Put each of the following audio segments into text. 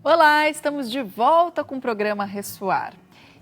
Olá, estamos de volta com o programa Ressoar.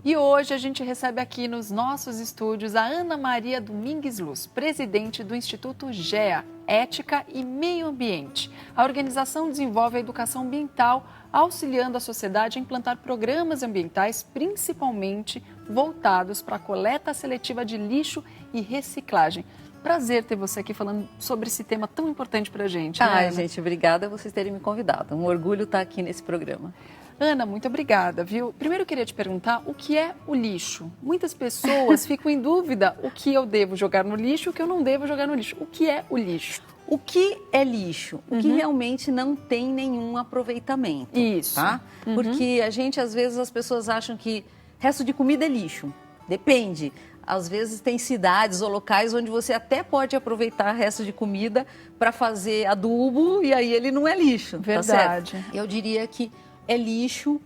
E hoje a gente recebe aqui nos nossos estúdios a Ana Maria Domingues Luz, presidente do Instituto GEA, Ética e Meio Ambiente. A organização desenvolve a educação ambiental, auxiliando a sociedade a implantar programas ambientais, principalmente voltados para a coleta seletiva de lixo e reciclagem. Prazer ter você aqui falando sobre esse tema tão importante para a gente. Ai, gente, obrigada por vocês terem me convidado. Um orgulho estar aqui nesse programa. Ana, muito obrigada, viu? Primeiro eu queria te perguntar o que é o lixo. Muitas pessoas ficam em dúvida o que eu devo jogar no lixo e o que eu não devo jogar no lixo. O que é o lixo? O que é lixo? O que realmente não tem nenhum aproveitamento. Isso. Tá? Porque às vezes as pessoas acham que resto de comida é lixo. Depende. Às vezes tem cidades ou locais onde você até pode aproveitar resto de comida para fazer adubo e aí ele não é lixo. Verdade. Tá certo? Eu diria que é lixo,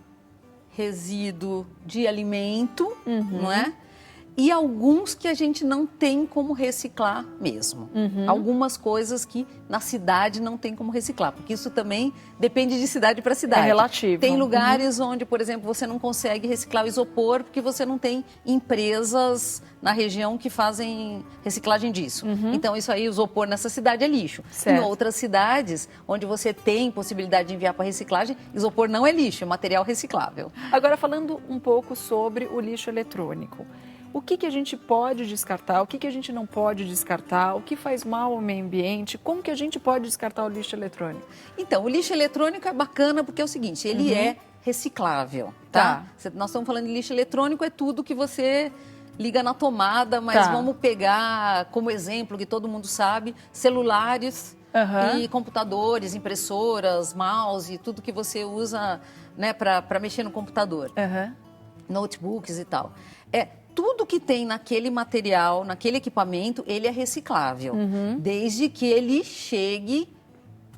resíduo de alimento, não é? E alguns que a gente não tem como reciclar mesmo. Algumas coisas que na cidade não tem como reciclar, porque isso também depende de cidade para cidade. É relativo. Tem lugares onde, por exemplo, você não consegue reciclar o isopor porque você não tem empresas na região que fazem reciclagem disso. Então, isso aí, o isopor nessa cidade é lixo. Certo. Em outras cidades, onde você tem possibilidade de enviar para reciclagem, isopor não é lixo, é material reciclável. Agora, falando um pouco sobre o lixo eletrônico. O que a gente pode descartar, o que a gente não pode descartar, o que faz mal ao meio ambiente, como que a gente pode descartar o lixo eletrônico? Então, o lixo eletrônico é bacana porque é o seguinte, ele é reciclável, tá? Nós estamos falando de lixo eletrônico, é tudo que você liga na tomada, mas vamos pegar como exemplo, que todo mundo sabe, celulares e computadores, impressoras, mouse, tudo que você usa, né, para mexer no computador, notebooks e tal. Tudo que tem naquele material, naquele equipamento, ele é reciclável, desde que ele chegue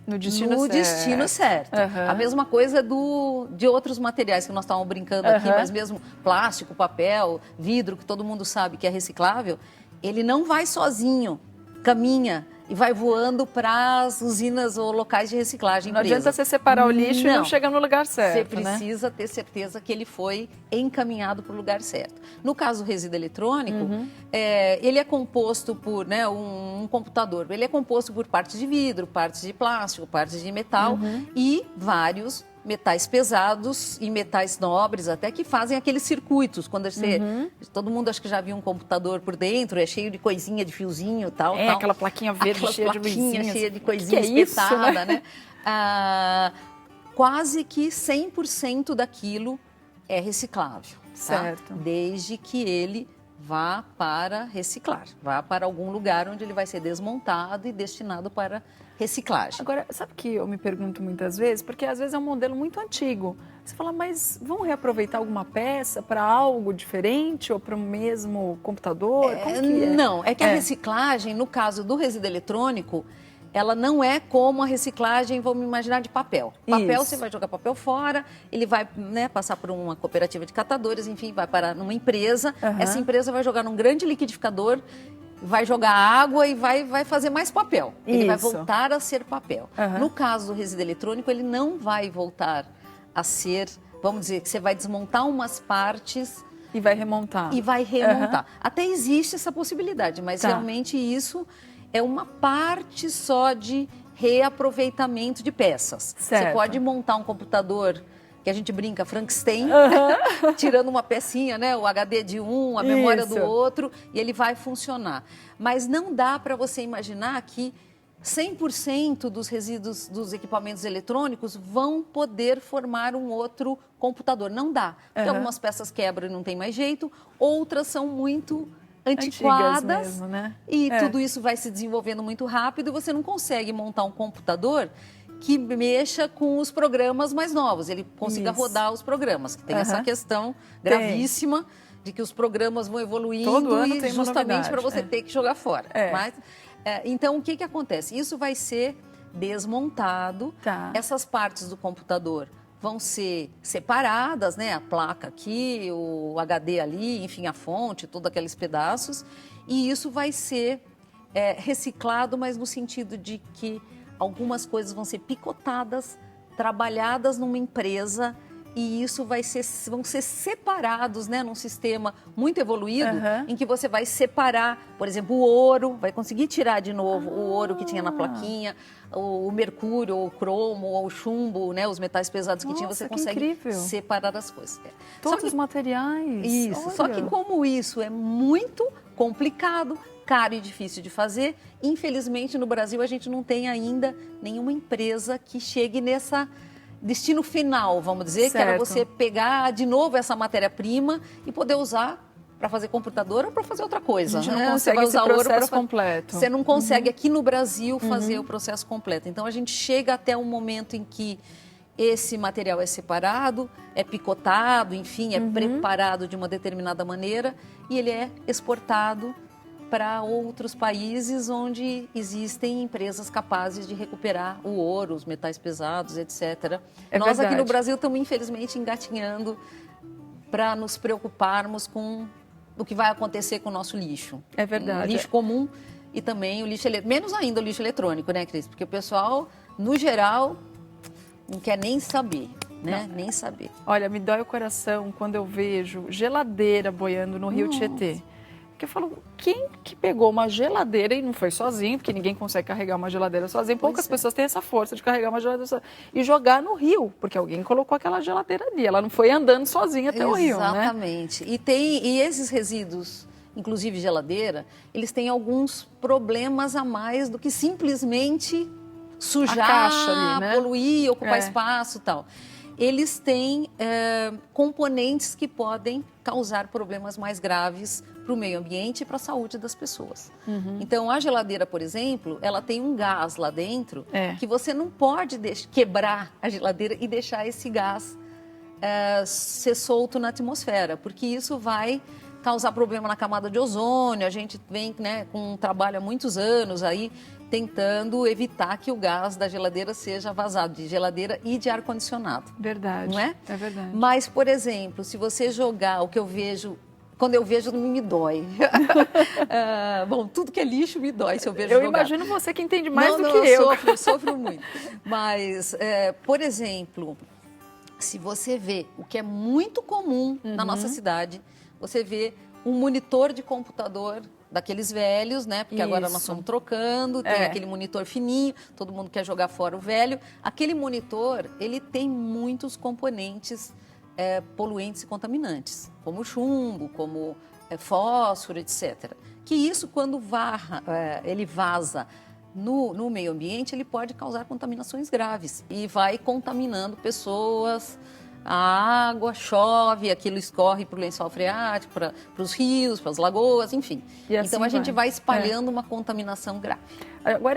no destino certo. A mesma coisa de outros materiais que nós estávamos brincando aqui, mas mesmo plástico, papel, vidro, que todo mundo sabe que é reciclável, ele não vai sozinho, caminha e vai voando para as usinas ou locais de reciclagem. Não adianta você separar o lixo e não chega no lugar certo. Você precisa ter certeza que ele foi encaminhado para o lugar certo. No caso do resíduo eletrônico, ele é composto por um computador. Ele é composto por partes de vidro, partes de plástico, partes de metal e vários metais pesados e metais nobres até que fazem aqueles circuitos. Quando você, todo mundo acho que já viu um computador por dentro, é cheio de coisinha, de fiozinho e tal. Aquela plaquinha verde cheia de luzinhas. Cheia de coisinha espetada, né? Quase que 100% daquilo é reciclável. Certo. Tá? Desde que ele vá para reciclar, vá para algum lugar onde ele vai ser desmontado e destinado para reciclagem. Agora, sabe o que eu me pergunto muitas vezes? Porque às vezes é um modelo muito antigo. Você fala, mas vão reaproveitar alguma peça para algo diferente ou para o mesmo computador? Como que é? Não, é que a reciclagem, no caso do resíduo eletrônico, ela não é como a reciclagem, vamos imaginar, de papel. Papel, você vai jogar papel fora, ele vai passar por uma cooperativa de catadores, enfim, vai parar numa empresa. Essa empresa vai jogar num grande liquidificador, vai jogar água e vai fazer mais papel. Ele vai voltar a ser papel. No caso do resíduo eletrônico, ele não vai voltar a ser, vamos dizer, que você vai desmontar umas partes e vai remontar. Até existe essa possibilidade, mas realmente isso é uma parte só de reaproveitamento de peças. Certo. Você pode montar um computador, que a gente brinca, Frankenstein, tirando uma pecinha, né? O HD de um, a memória do outro, e ele vai funcionar. Mas não dá para você imaginar que 100% dos resíduos dos equipamentos eletrônicos vão poder formar um outro computador. Não dá. Porque algumas peças quebram e não tem mais jeito, outras são muito antiquadas mesmo, né? E tudo isso vai se desenvolvendo muito rápido e você não consegue montar um computador que mexa com os programas mais novos, ele consiga rodar os programas, que tem essa questão gravíssima de que os programas vão evoluindo e justamente para você ter que jogar fora. Mas, então, o que acontece? Isso vai ser desmontado, essas partes do computador vão ser separadas, né? A placa aqui, o HD ali, enfim, a fonte, todos aqueles pedaços. E isso vai ser reciclado, mas no sentido de que algumas coisas vão ser picotadas trabalhadas numa empresa e isso vão ser separados, né, num sistema muito evoluído, em que você vai separar, por exemplo, o ouro, vai conseguir tirar de novo o ouro que tinha na plaquinha, o mercúrio, ou o cromo, ou o chumbo, né, os metais pesados que tinha, você consegue separar as coisas. Todos os materiais. Isso, olha. Só que como isso é muito complicado, caro e difícil de fazer, infelizmente no Brasil a gente não tem ainda nenhuma empresa que chegue nessa destino final, vamos dizer, que era você pegar de novo essa matéria-prima e poder usar para fazer computador ou para fazer outra coisa. A gente não consegue esse processo completo. Você não consegue aqui no Brasil fazer o processo completo. Então a gente chega até um momento em que esse material é separado, é picotado, enfim, é preparado de uma determinada maneira e ele é exportado para outros países onde existem empresas capazes de recuperar o ouro, os metais pesados, etc. Nós aqui no Brasil estamos, infelizmente, engatinhando para nos preocuparmos com o que vai acontecer com o nosso lixo. É verdade. O lixo comum e também o lixo menos ainda o lixo eletrônico, né, Cris? Porque o pessoal, no geral, não quer nem saber, né? Não. Nem saber. Olha, me dói o coração quando eu vejo geladeira boiando no Rio Tietê. Porque eu falo, quem que pegou uma geladeira e não foi sozinho, porque ninguém consegue carregar uma geladeira sozinho, poucas pessoas têm essa força de carregar uma geladeira sozinha, e jogar no rio, porque alguém colocou aquela geladeira ali, ela não foi andando sozinha até o rio, né? Exatamente. E esses resíduos, inclusive geladeira, eles têm alguns problemas a mais do que simplesmente sujar, a caixa ali, né? Poluir, ocupar espaço e tal. Eles têm componentes que podem causar problemas mais graves para o meio ambiente e para a saúde das pessoas. Então, a geladeira, por exemplo, ela tem um gás lá dentro que você não pode quebrar a geladeira e deixar esse gás ser solto na atmosfera, porque isso vai causar problema na camada de ozônio. A gente vem, né, com um trabalho há muitos anos aí, tentando evitar que o gás da geladeira seja vazado, de geladeira e de ar-condicionado. Verdade. Não é? É verdade. Mas, por exemplo, se você jogar o que eu vejo, quando eu vejo, me dói. Bom, tudo que é lixo me dói se eu vejo jogar. Eu imagino você que entende mais do que eu. Sofro muito. Mas, por exemplo, se você vê o que é muito comum na nossa cidade, você vê um monitor de computador daqueles velhos, né? Porque agora nós estamos trocando, tem aquele monitor fininho, todo mundo quer jogar fora o velho. Aquele monitor, ele tem muitos componentes poluentes e contaminantes, como chumbo, como fósforo, etc. Que isso, quando ele vaza no meio ambiente, ele pode causar contaminações graves e vai contaminando pessoas. A água chove, aquilo escorre para o lençol freático, para os rios, para as lagoas, enfim. Assim então a gente vai espalhando uma contaminação grave. Agora